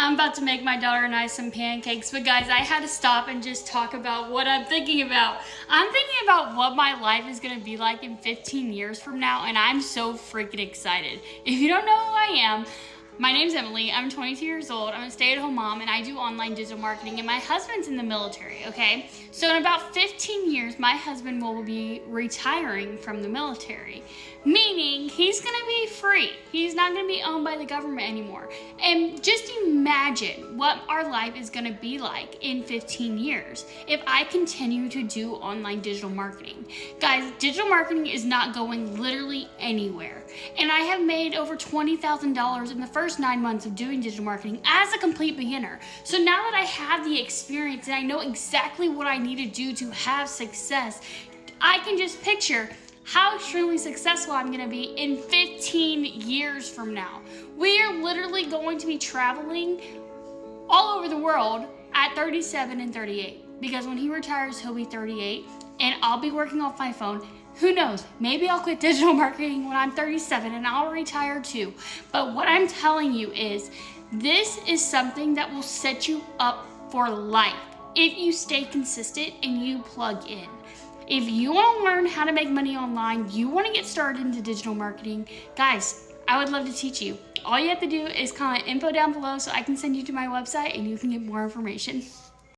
I'm about to make my daughter and I some pancakes, but guys, I had to stop and just talk about what I'm thinking about. I'm thinking about what my life is gonna be like in 15 years from now, and I'm so freaking excited. If you don't know who I am, my name's Emily, I'm 22 years old, I'm a stay-at-home mom, and I do online digital marketing, and my husband's in the military, okay? So in about 15 years, my husband will be retiring from the military, meaning he's gonna be free. He's not gonna be owned by the government anymore. And just imagine what our life is gonna be like in 15 years if I continue to do online digital marketing. Guys, digital marketing is not going literally anywhere. And I have made over $20,000 in the first 9 months of doing digital marketing as a complete beginner. So now that I have the experience and I know exactly what I need to do to have success, I can just picture how extremely successful I'm gonna be in 15 years from now. We are literally going to be traveling all over the world at 37 and 38, because when he retires, he'll be 38, and I'll be working off my phone. Who knows, maybe I'll quit digital marketing when I'm 37 and I'll retire too. But what I'm telling you is, this is something that will set you up for life if you stay consistent and you plug in. If you want to learn how to make money online, you want to get started into digital marketing, guys, I would love to teach you. All you have to do is comment info down below so I can send you to my website and you can get more information.